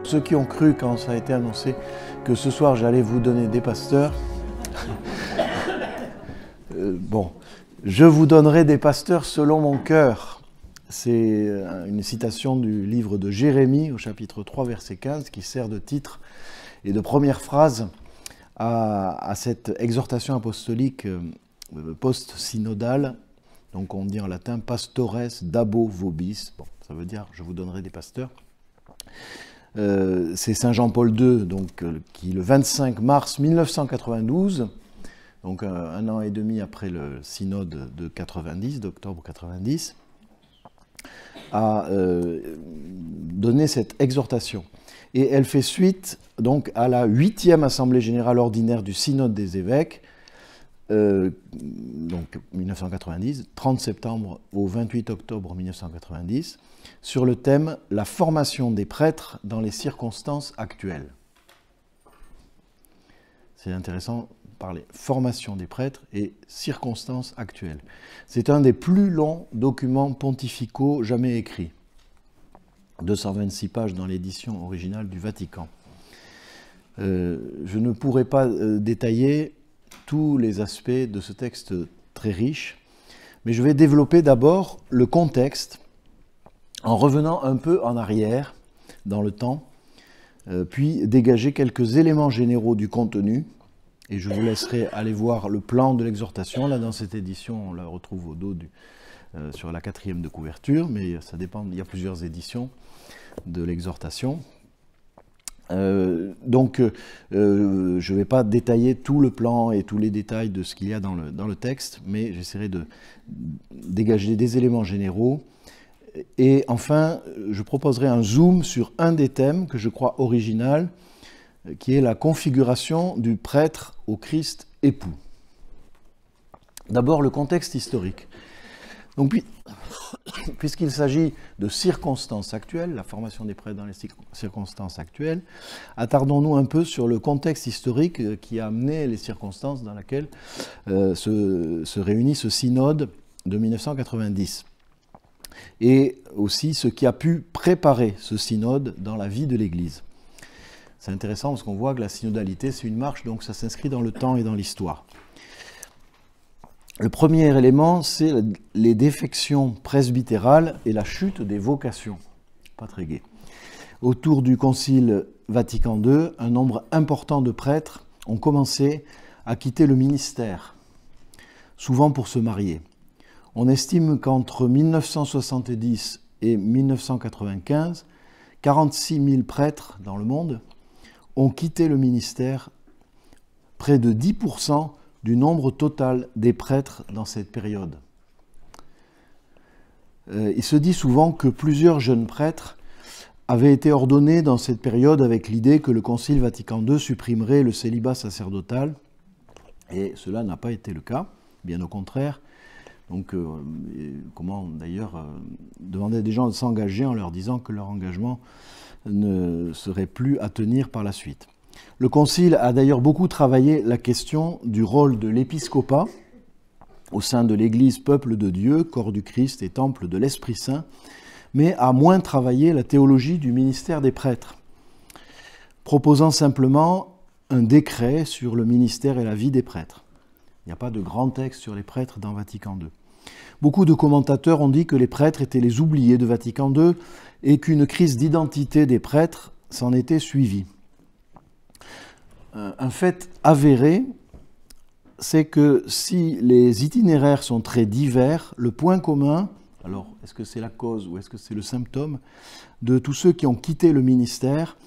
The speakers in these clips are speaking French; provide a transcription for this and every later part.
Ceux qui ont cru quand ça a été annoncé que ce soir j'allais vous donner des pasteurs, bon, je vous donnerai des pasteurs selon mon cœur. C'est une citation du livre de Jérémie au chapitre 3 verset 15 qui sert de titre et de première phrase à cette exhortation apostolique post-synodale. Donc on dit en latin « pastores dabo vobis ». Bon, ça veut dire « je vous donnerai des pasteurs ». C'est Saint Jean-Paul II, donc, qui le 25 mars 1992, donc un an et demi après le synode de 90, d'octobre 90, a donné cette exhortation. Et elle fait suite donc à la 8e Assemblée générale ordinaire du synode des évêques, donc 1990, 30 septembre au 28 octobre 1990, sur le thème « La formation des prêtres dans les circonstances actuelles ». C'est intéressant de parler formation des prêtres et circonstances actuelles. C'est un des plus longs documents pontificaux jamais écrits. 226 pages dans l'édition originale du Vatican. Je ne pourrai pas détailler tous les aspects de ce texte très riche, mais je vais développer d'abord le contexte en revenant un peu en arrière dans le temps, puis dégager quelques éléments généraux du contenu, et je vous laisserai aller voir le plan de l'exhortation. Là, dans cette édition, on la retrouve au dos sur la 4e de couverture, mais ça dépend, il y a plusieurs éditions de l'exhortation. Donc, je ne vais pas détailler tout le plan et tous les détails de ce qu'il y a dans le texte, mais j'essaierai de dégager des éléments généraux. Et enfin, je proposerai un zoom sur un des thèmes que je crois original, qui est la configuration du prêtre au Christ époux. D'abord, le contexte historique. Donc, puisqu'il s'agit de circonstances actuelles, la formation des prêtres dans les circonstances actuelles, attardons-nous un peu sur le contexte historique qui a amené les circonstances dans lesquelles se réunit ce synode de 1990. Et aussi ce qui a pu préparer ce synode dans la vie de l'Église. C'est intéressant parce qu'on voit que la synodalité, c'est une marche, donc ça s'inscrit dans le temps et dans l'histoire. Le premier élément, c'est les défections presbytérales et la chute des vocations. Pas très gai. Autour du Concile Vatican II, un nombre important de prêtres ont commencé à quitter le ministère, souvent pour se marier. On estime qu'entre 1970 et 1995, 46 000 prêtres dans le monde ont quitté le ministère, près de 10% du nombre total des prêtres dans cette période. Il se dit souvent que plusieurs jeunes prêtres avaient été ordonnés dans cette période avec l'idée que le Concile Vatican II supprimerait le célibat sacerdotal, et cela n'a pas été le cas, bien au contraire. Donc, comment d'ailleurs demander à des gens de s'engager en leur disant que leur engagement ne serait plus à tenir par la suite. Le Concile a d'ailleurs beaucoup travaillé la question du rôle de l'épiscopat au sein de l'Église, peuple de Dieu, corps du Christ et temple de l'Esprit Saint, mais a moins travaillé la théologie du ministère des prêtres, proposant simplement un décret sur le ministère et la vie des prêtres. Il n'y a pas de grand texte sur les prêtres dans Vatican II. Beaucoup de commentateurs ont dit que les prêtres étaient les oubliés de Vatican II et qu'une crise d'identité des prêtres s'en était suivie. Un fait avéré, c'est que si les itinéraires sont très divers, le point commun, alors est-ce que c'est la cause ou est-ce que c'est le symptôme, de tous ceux qui ont quitté le ministère,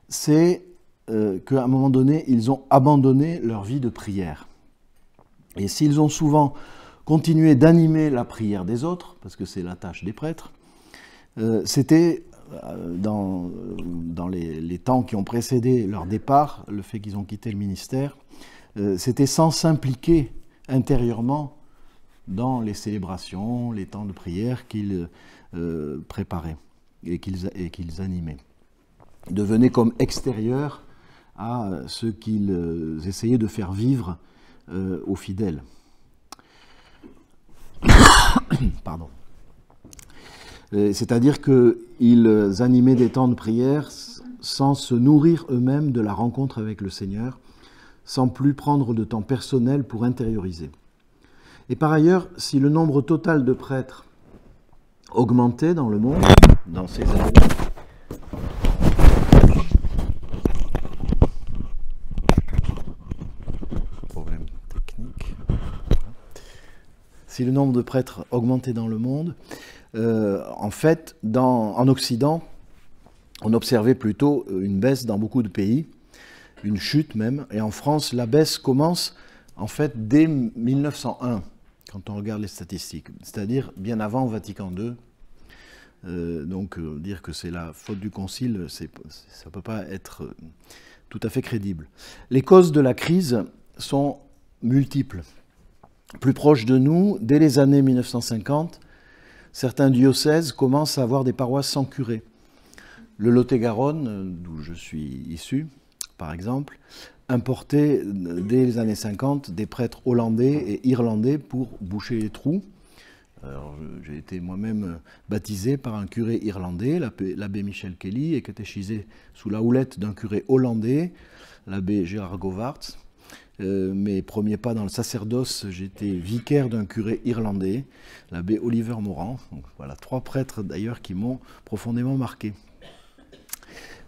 c'est qu'à un moment donné, ils ont abandonné leur vie de prière. Et s'ils ont souvent continué d'animer la prière des autres, parce que c'est la tâche des prêtres, c'était dans les temps qui ont précédé leur départ, le fait qu'ils ont quitté le ministère, c'était sans s'impliquer intérieurement dans les célébrations, les temps de prière qu'ils préparaient et qu'ils animaient. Ils devenaient comme extérieurs à ce qu'ils essayaient de faire vivre aux fidèles. Pardon. C'est-à-dire qu'ils animaient des temps de prière sans se nourrir eux-mêmes de la rencontre avec le Seigneur, sans plus prendre de temps personnel pour intérioriser. Et par ailleurs, si le nombre total de prêtres augmentait dans le monde, dans ces années, problème technique. Si le nombre de prêtres augmentait dans le monde, en fait, en Occident, on observait plutôt une baisse dans beaucoup de pays, une chute même. Et en France, la baisse commence en fait dès 1901, quand on regarde les statistiques, c'est-à-dire bien avant Vatican II. Donc dire que c'est la faute du Concile, ça ne peut pas être tout à fait crédible. Les causes de la crise sont multiples. Plus proche de nous, dès les années 1950, certains diocèses commencent à avoir des paroisses sans curé. Le Lot-et-Garonne, d'où je suis issu, par exemple, importait dès les années 50 des prêtres hollandais et irlandais pour boucher les trous. J'ai été moi-même baptisé par un curé irlandais, l'abbé Michel Kelly, et catéchisé sous la houlette d'un curé hollandais, l'abbé Gérard Govaerts. Mes premiers pas dans le sacerdoce, j'étais vicaire d'un curé irlandais, l'abbé Oliver Morand. Donc, voilà, 3 prêtres d'ailleurs qui m'ont profondément marqué.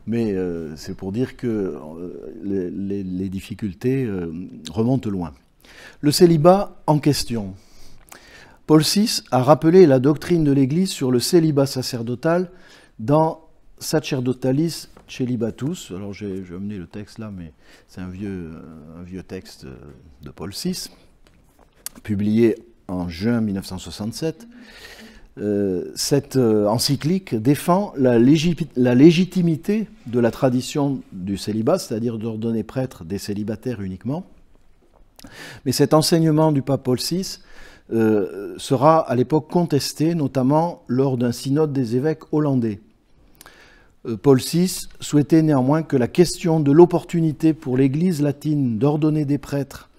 Mais c'est pour dire que les difficultés remontent loin. Le célibat en question. Paul VI a rappelé la doctrine de l'Église sur le célibat sacerdotal dans Sacerdotalis Celibatus. Alors j'ai amené le texte là, mais c'est un vieux texte de Paul VI, publié en juin 1967. Cette encyclique défend la légitimité de la tradition du célibat, c'est-à-dire d'ordonner prêtre des célibataires uniquement. Mais cet enseignement du pape Paul VI sera à l'époque contesté, notamment lors d'un synode des évêques hollandais. Paul VI souhaitait néanmoins que la question de l'opportunité pour l'Église latine d'ordonner prêtres,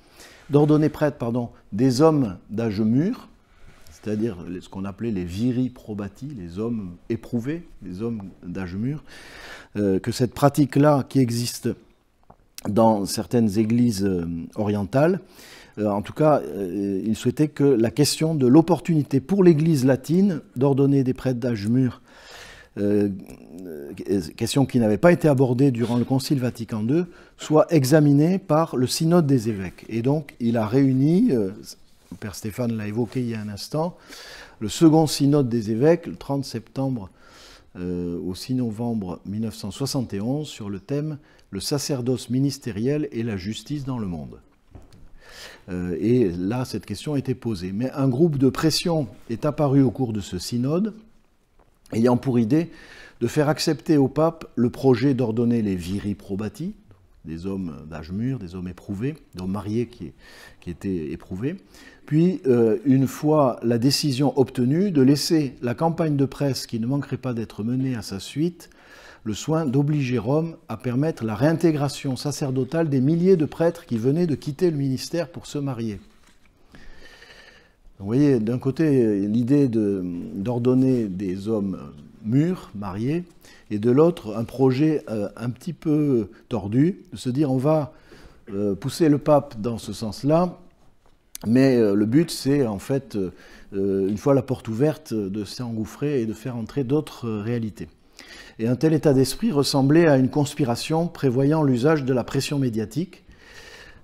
des hommes d'âge mûr, c'est-à-dire ce qu'on appelait les viri probati, les hommes éprouvés, les hommes d'âge mûr, que cette pratique-là qui existe dans certaines églises orientales, en tout cas, il souhaitait que la question de l'opportunité pour l'Église latine d'ordonner des prêtres d'âge mûr, question qui n'avait pas été abordée durant le Concile Vatican II, soit examinée par le synode des évêques. Et donc, il a réuni, le Père Stéphane l'a évoqué il y a un instant, le second synode des évêques, le 30 septembre au 6 novembre 1971, sur le thème « Le sacerdoce ministériel et la justice dans le monde ». Et là, cette question a été posée. Mais un groupe de pression est apparu au cours de ce synode, ayant pour idée de faire accepter au pape le projet d'ordonner les viri probati, des hommes d'âge mûr, des hommes éprouvés, des hommes mariés qui étaient éprouvés, puis, une fois la décision obtenue, de laisser la campagne de presse qui ne manquerait pas d'être menée à sa suite, le soin d'obliger Rome à permettre la réintégration sacerdotale des milliers de prêtres qui venaient de quitter le ministère pour se marier. Vous voyez, d'un côté, l'idée d'ordonner des hommes mûrs, mariés, et de l'autre, un projet un petit peu tordu, de se dire on va pousser le pape dans ce sens-là, mais le but, c'est en fait, une fois la porte ouverte, de s'engouffrer et de faire entrer d'autres réalités. Et un tel état d'esprit ressemblait à une conspiration prévoyant l'usage de la pression médiatique.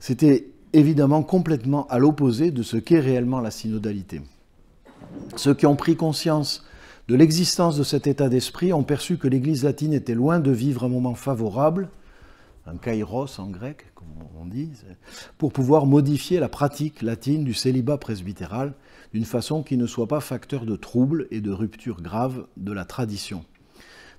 C'était évidemment complètement à l'opposé de ce qu'est réellement la synodalité. Ceux qui ont pris conscience de l'existence de cet état d'esprit ont perçu que l'Église latine était loin de vivre un moment favorable, un kairos en grec, comme on dit, pour pouvoir modifier la pratique latine du célibat presbytéral d'une façon qui ne soit pas facteur de troubles et de ruptures graves de la tradition.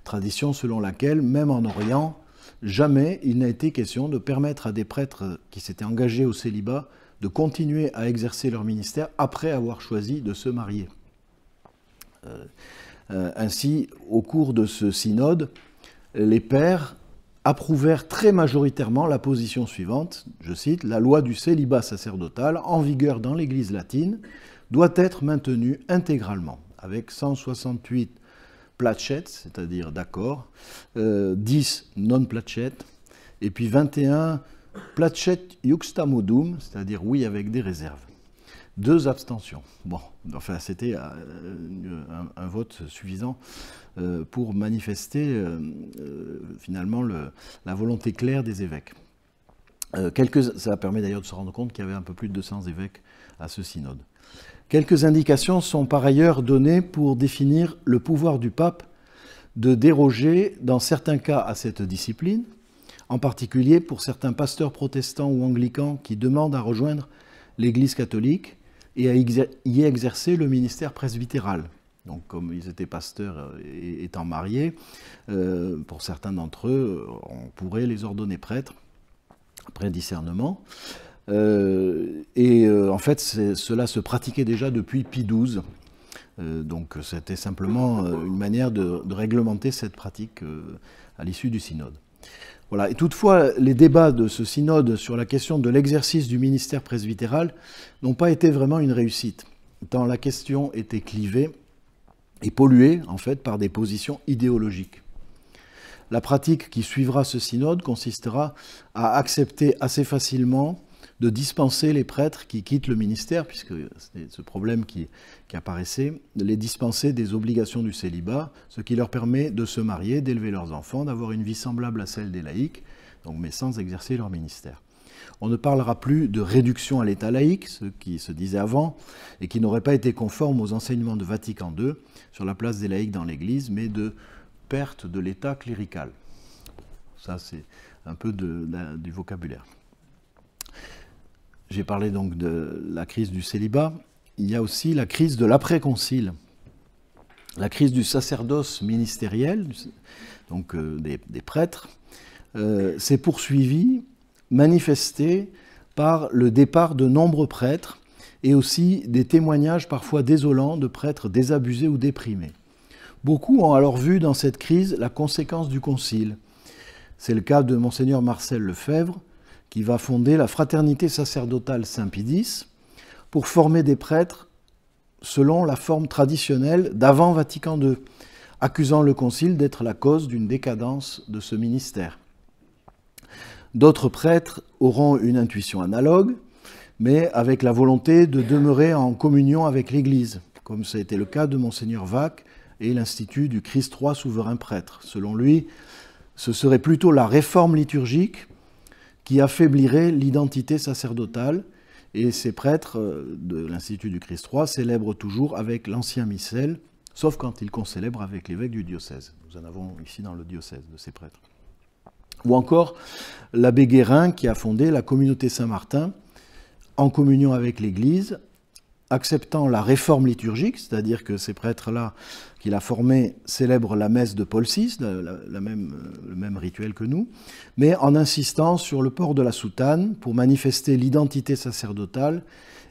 Tradition selon laquelle, même en Orient, jamais il n'a été question de permettre à des prêtres qui s'étaient engagés au célibat de continuer à exercer leur ministère après avoir choisi de se marier. Ainsi, au cours de ce synode, les pères approuvèrent très majoritairement la position suivante, je cite, « La loi du célibat sacerdotal, en vigueur dans l'Église latine, doit être maintenue intégralement », avec 168 placet, c'est-à-dire d'accord, 10 non placet, et puis 21 placet iuxta modum, c'est-à-dire oui avec des réserves. 2 abstentions. Bon, enfin c'était un vote suffisant pour manifester finalement la volonté claire des évêques. Ça permet d'ailleurs de se rendre compte qu'il y avait un peu plus de 200 évêques à ce synode. Quelques indications sont par ailleurs données pour définir le pouvoir du pape de déroger dans certains cas à cette discipline, en particulier pour certains pasteurs protestants ou anglicans qui demandent à rejoindre l'Église catholique et à y exercer le ministère presbytéral. Donc comme ils étaient pasteurs étant mariés, pour certains d'entre eux, on pourrait les ordonner prêtres, après discernement. En fait, cela se pratiquait déjà depuis Pie XII. Donc c'était simplement une manière de réglementer cette pratique à l'issue du synode. Voilà. Et toutefois, les débats de ce synode sur la question de l'exercice du ministère presbytéral n'ont pas été vraiment une réussite, tant la question était clivée et polluée en fait par des positions idéologiques. La pratique qui suivra ce synode consistera à accepter assez facilement de dispenser les prêtres qui quittent le ministère, puisque c'est ce problème qui apparaissait, de les dispenser des obligations du célibat, ce qui leur permet de se marier, d'élever leurs enfants, d'avoir une vie semblable à celle des laïcs, donc, mais sans exercer leur ministère. On ne parlera plus de réduction à l'état laïque, ce qui se disait avant, et qui n'aurait pas été conforme aux enseignements de Vatican II sur la place des laïcs dans l'Église, mais de perte de l'état clérical. Ça, c'est un peu du vocabulaire. J'ai parlé donc de la crise du célibat. Il y a aussi la crise de l'après-concile. La crise du sacerdoce ministériel, donc des prêtres, s'est poursuivie, manifestée par le départ de nombreux prêtres et aussi des témoignages parfois désolants de prêtres désabusés ou déprimés. Beaucoup ont alors vu dans cette crise la conséquence du concile. C'est le cas de Monseigneur Marcel Lefebvre, qui va fonder la Fraternité sacerdotale Saint-Pie X pour former des prêtres selon la forme traditionnelle d'avant Vatican II, accusant le Concile d'être la cause d'une décadence de ce ministère. D'autres prêtres auront une intuition analogue, mais avec la volonté de demeurer en communion avec l'Église, comme ça a été le cas de Monseigneur Vaque et l'Institut du Christ III souverain prêtre. Selon lui, ce serait plutôt la réforme liturgique qui affaiblirait l'identité sacerdotale, et ces prêtres de l'Institut du Christ III célèbrent toujours avec l'ancien missel, sauf quand ils concélèbrent avec l'évêque du diocèse. Nous en avons ici dans le diocèse de ces prêtres. Ou encore l'abbé Guérin qui a fondé la communauté Saint-Martin en communion avec l'Église, acceptant la réforme liturgique, c'est-à-dire que ces prêtres-là qu'il a formés célèbrent la messe de Paul VI, le même rituel que nous, mais en insistant sur le port de la soutane pour manifester l'identité sacerdotale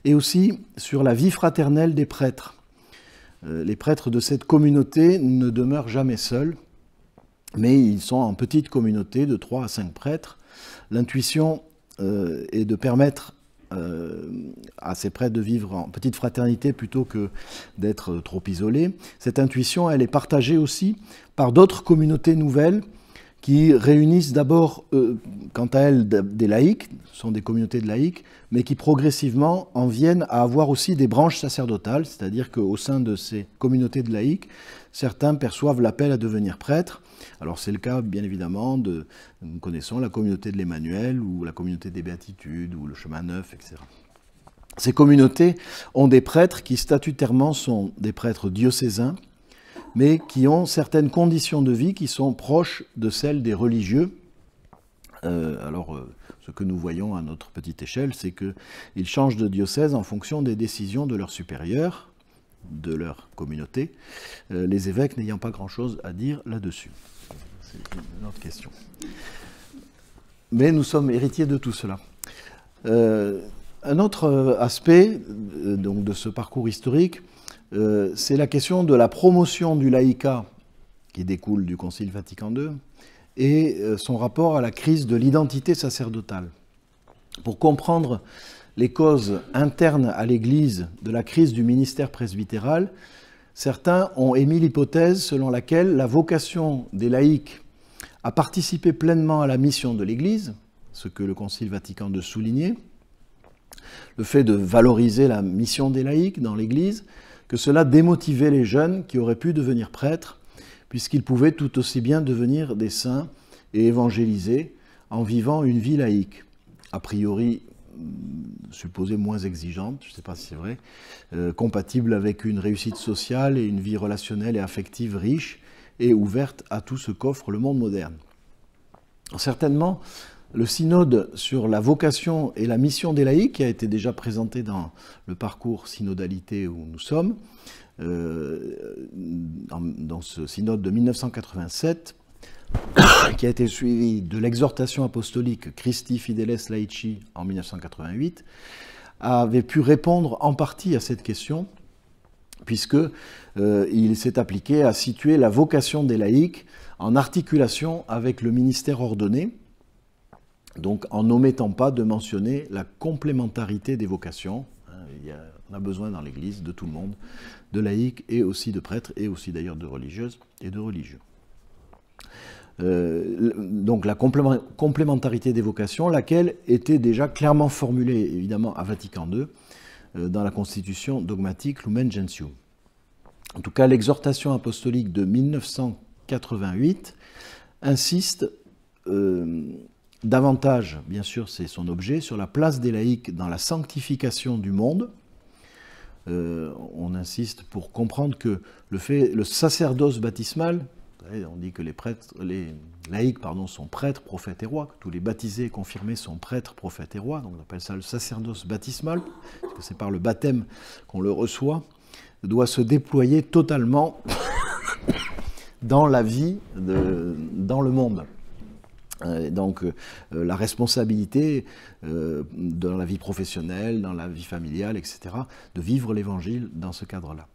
et aussi sur la vie fraternelle des prêtres. Les prêtres de cette communauté ne demeurent jamais seuls, mais ils sont en petite communauté de 3 à 5 prêtres. L'intuition est de permettre à ces prêtres de vivre en petite fraternité plutôt que d'être trop isolés. Cette intuition, elle est partagée aussi par d'autres communautés nouvelles qui réunissent d'abord, quant à elles, des laïcs, ce sont des communautés de laïcs, mais qui progressivement en viennent à avoir aussi des branches sacerdotales, c'est-à-dire qu'au sein de ces communautés de laïcs, certains perçoivent l'appel à devenir prêtres. Alors c'est le cas, bien évidemment, nous connaissons la communauté de l'Emmanuel, ou la communauté des Béatitudes, ou le Chemin Neuf, etc. Ces communautés ont des prêtres qui statutairement sont des prêtres diocésains, mais qui ont certaines conditions de vie qui sont proches de celles des religieux. Ce que nous voyons à notre petite échelle, c'est qu'ils changent de diocèse en fonction des décisions de leurs supérieurs, de leur communauté, les évêques n'ayant pas grand-chose à dire là-dessus. C'est une autre question. Mais nous sommes héritiers de tout cela. Un autre aspect donc, de ce parcours historique, c'est la question de la promotion du laïcat qui découle du Concile Vatican II et son rapport à la crise de l'identité sacerdotale. Pour comprendre les causes internes à l'Église de la crise du ministère presbytéral, certains ont émis l'hypothèse selon laquelle la vocation des laïcs à participer pleinement à la mission de l'Église, ce que le Concile Vatican II soulignait, le fait de valoriser la mission des laïcs dans l'Église, que cela démotivait les jeunes qui auraient pu devenir prêtres, puisqu'ils pouvaient tout aussi bien devenir des saints et évangéliser en vivant une vie laïque, a priori supposée moins exigeante, je ne sais pas si c'est vrai, compatible avec une réussite sociale et une vie relationnelle et affective riche et ouverte à tout ce qu'offre le monde moderne. Certainement, le synode sur la vocation et la mission des laïcs, qui a été déjà présenté dans le parcours synodalité où nous sommes, dans ce synode de 1987, qui a été suivi de l'exhortation apostolique Christi Fideles Laici en 1988, avait pu répondre en partie à cette question, puisqu'il s'est appliqué à situer la vocation des laïcs en articulation avec le ministère ordonné, donc en n'omettant pas de mentionner la complémentarité des vocations. On a besoin dans l'Église de tout le monde, de laïcs et aussi de prêtres, et aussi d'ailleurs de religieuses et de religieux. Donc la complémentarité des vocations, laquelle était déjà clairement formulée évidemment à Vatican II dans la constitution dogmatique Lumen Gentium. En tout cas, l'exhortation apostolique de 1988 insiste davantage, bien sûr c'est son objet, sur la place des laïcs dans la sanctification du monde. On insiste pour comprendre que le sacerdoce baptismal, on dit que les laïcs sont prêtres, prophètes et rois, que tous les baptisés et confirmés sont prêtres, prophètes et rois, donc on appelle ça le sacerdoce baptismal, parce que c'est par le baptême qu'on le reçoit, doit se déployer totalement dans la vie, dans le monde. Donc la responsabilité dans la vie professionnelle, dans la vie familiale, etc., de vivre l'Évangile dans ce cadre-là.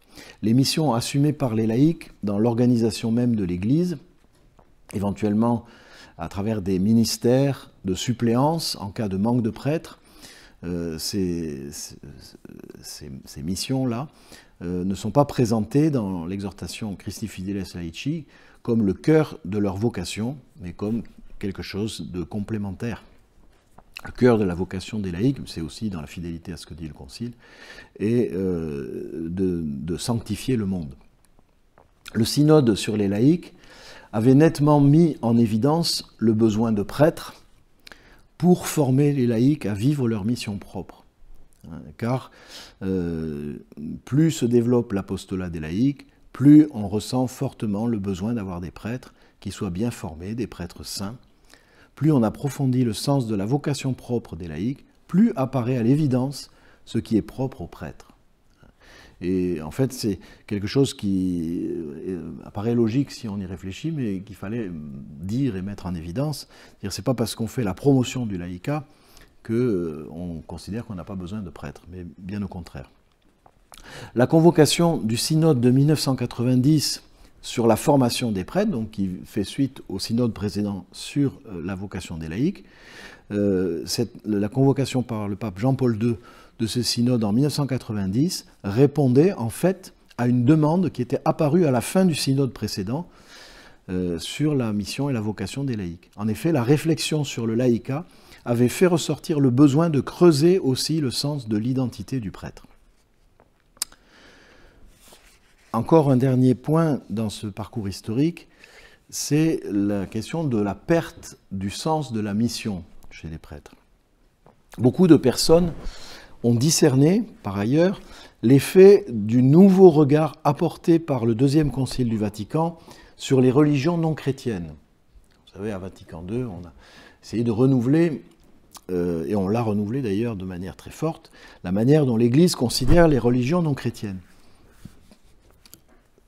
Les missions assumées par les laïcs dans l'organisation même de l'Église, éventuellement à travers des ministères de suppléance en cas de manque de prêtres, ces missions-là ne sont pas présentées dans l'exhortation Christi Fideles Laici comme le cœur de leur vocation, mais comme quelque chose de complémentaire. Le cœur de la vocation des laïcs, c'est aussi dans la fidélité à ce que dit le Concile, et de sanctifier le monde. Le synode sur les laïcs avait nettement mis en évidence le besoin de prêtres pour former les laïcs à vivre leur mission propre. Car plus se développe l'apostolat des laïcs, plus on ressent fortement le besoin d'avoir des prêtres qui soient bien formés, des prêtres saints. Plus on approfondit le sens de la vocation propre des laïcs, plus apparaît à l'évidence ce qui est propre aux prêtres. Et en fait, c'est quelque chose qui apparaît logique si on y réfléchit, mais qu'il fallait dire et mettre en évidence. Ce n'est pas parce qu'on fait la promotion du laïcat qu'on considère qu'on n'a pas besoin de prêtres, mais bien au contraire. La convocation du synode de 1990 sur la formation des prêtres, donc qui fait suite au synode précédent sur la vocation des laïcs. La convocation par le pape Jean-Paul II de ce synode en 1990 répondait en fait à une demande qui était apparue à la fin du synode précédent sur la mission et la vocation des laïcs. En effet, la réflexion sur le laïcat avait fait ressortir le besoin de creuser aussi le sens de l'identité du prêtre. Encore un dernier point dans ce parcours historique, c'est la question de la perte du sens de la mission chez les prêtres. Beaucoup de personnes ont discerné, par ailleurs, l'effet du nouveau regard apporté par le Deuxième Concile du Vatican sur les religions non chrétiennes. Vous savez, à Vatican II, on a essayé de renouveler, et on l'a renouvelé d'ailleurs de manière très forte, la manière dont l'Église considère les religions non chrétiennes.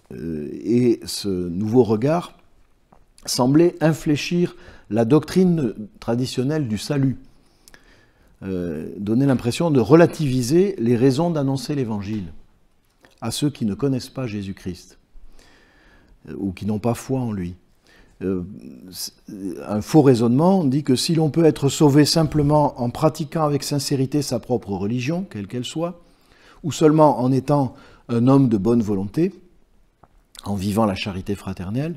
Et ce nouveau regard semblait infléchir la doctrine traditionnelle du salut, donner l'impression de relativiser les raisons d'annoncer l'Évangile à ceux qui ne connaissent pas Jésus-Christ ou qui n'ont pas foi en lui. Un faux raisonnement dit que si l'on peut être sauvé simplement en pratiquant avec sincérité sa propre religion, quelle qu'elle soit, ou seulement en étant un homme de bonne volonté, en vivant la charité fraternelle.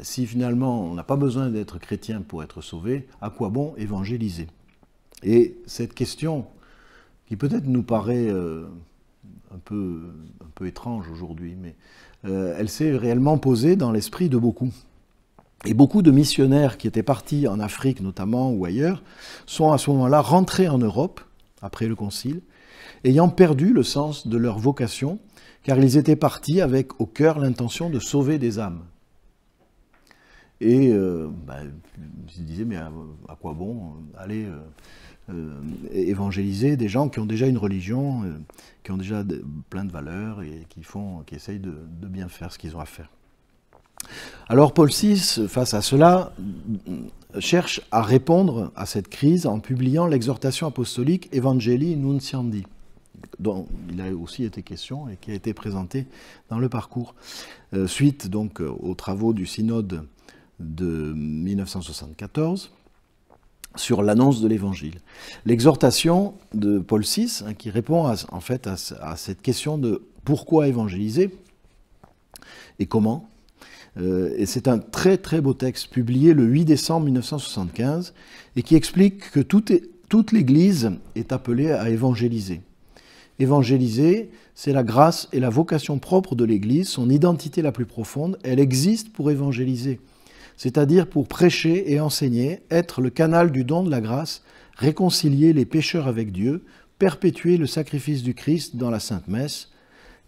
Si finalement on n'a pas besoin d'être chrétien pour être sauvé, à quoi bon évangéliser? Et cette question, qui peut-être nous paraît un peu étrange aujourd'hui, mais elle s'est réellement posée dans l'esprit de beaucoup. Et beaucoup de missionnaires qui étaient partis en Afrique notamment ou ailleurs sont à ce moment-là rentrés en Europe, après le Concile, ayant perdu le sens de leur vocation, car ils étaient partis avec au cœur l'intention de sauver des âmes. Et ils se disaient, mais à quoi bon aller évangéliser des gens qui ont déjà une religion, qui ont déjà plein de valeurs et qui essayent de bien faire ce qu'ils ont à faire. Alors Paul VI, face à cela, cherche à répondre à cette crise en publiant l'exhortation apostolique Evangelii Nunciandi, dont il a aussi été question et qui a été présentée dans le parcours, suite donc aux travaux du synode de 1974 sur l'annonce de l'Évangile. L'exhortation de Paul VI, qui répond en fait à cette question de pourquoi évangéliser et comment. Et c'est un très très beau texte publié le 8 décembre 1975 et qui explique que toute l'Église est appelée à évangéliser. Évangéliser, c'est la grâce et la vocation propre de l'Église, son identité la plus profonde, elle existe pour évangéliser, c'est-à-dire pour prêcher et enseigner, être le canal du don de la grâce, réconcilier les pécheurs avec Dieu, perpétuer le sacrifice du Christ dans la Sainte Messe,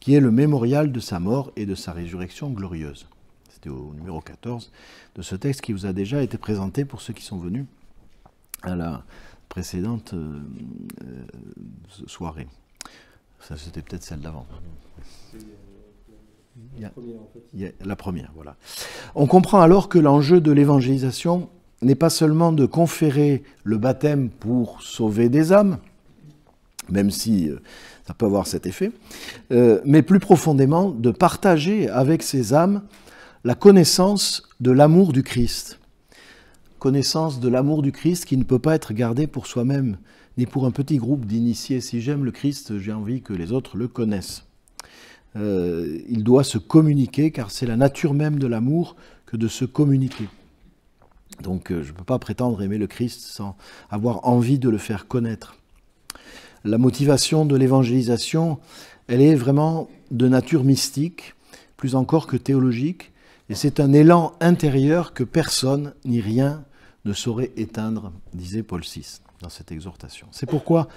qui est le mémorial de sa mort et de sa résurrection glorieuse. C'était au numéro 14 de ce texte qui vous a déjà été présenté pour ceux qui sont venus à la précédente soirée. Ça, c'était peut-être celle d'avant. La première, voilà. On comprend alors que l'enjeu de l'évangélisation n'est pas seulement de conférer le baptême pour sauver des âmes, même si ça peut avoir cet effet, mais plus profondément de partager avec ces âmes la connaissance de l'amour du Christ. Connaissance de l'amour du Christ qui ne peut pas être gardée pour soi-même, ni pour un petit groupe d'initiés. Si j'aime le Christ, j'ai envie que les autres le connaissent. Il doit se communiquer, car c'est la nature même de l'amour que de se communiquer. Donc je ne peux pas prétendre aimer le Christ sans avoir envie de le faire connaître. La motivation de l'évangélisation, elle est vraiment de nature mystique, plus encore que théologique, et c'est un élan intérieur que personne ni rien ne saurait éteindre, disait Paul VI dans cette exhortation. C'est pourquoi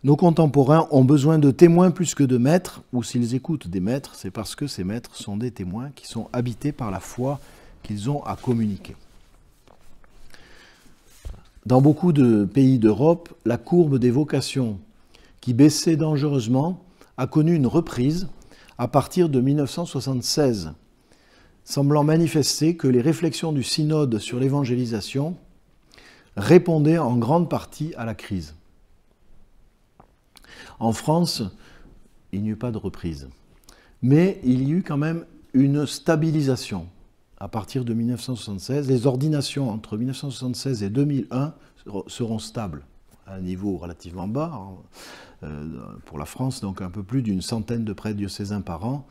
nos contemporains ont besoin de témoins plus que de maîtres, ou s'ils écoutent des maîtres, c'est parce que ces maîtres sont des témoins qui sont habités par la foi qu'ils ont à communiquer. Dans beaucoup de pays d'Europe, la courbe des vocations qui baissait dangereusement a connu une reprise à partir de 1976, semblant manifester que les réflexions du synode sur l'évangélisation répondaient en grande partie à la crise. En France, il n'y eut pas de reprise, mais il y eut quand même une stabilisation. À partir de 1976, les ordinations entre 1976 et 2001 seront stables, à un niveau relativement bas, pour la France, donc un peu plus d'une centaine de prêtres diocésains par an,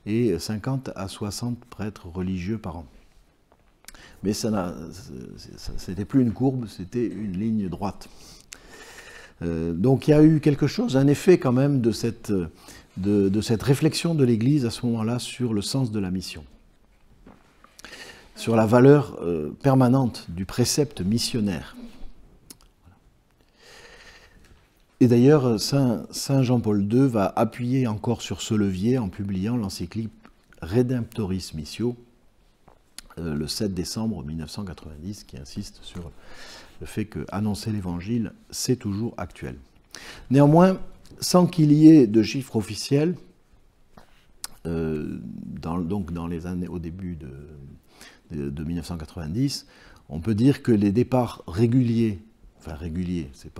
et 50 à 60 prêtres religieux par an. Mais ce n'était plus une courbe, c'était une ligne droite. Donc il y a eu quelque chose, un effet quand même de cette réflexion de l'Église à ce moment-là sur le sens de la mission, sur la valeur permanente du précepte missionnaire. Et d'ailleurs, Saint Jean-Paul II va appuyer encore sur ce levier en publiant l'encyclique Redemptoris Missio, le 7 décembre 1990, qui insiste sur le fait que annoncer l'Évangile, c'est toujours actuel. Néanmoins, sans qu'il y ait de chiffres officiels, dans les années au début de 1990, on peut dire que les départs réguliers, enfin réguliers, ça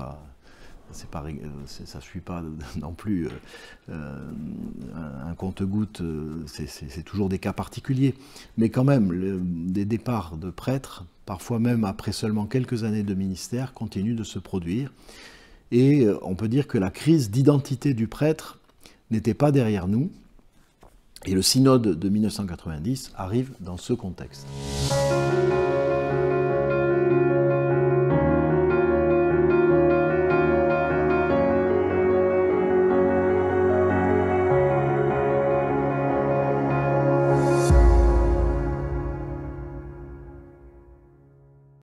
ne suit pas non plus un compte-gouttes, c'est toujours des cas particuliers, mais quand même, des départs de prêtres, parfois même après seulement quelques années de ministère, continuent de se produire. Et on peut dire que la crise d'identité du prêtre n'était pas derrière nous, Et le synode de 1990 arrive dans ce contexte.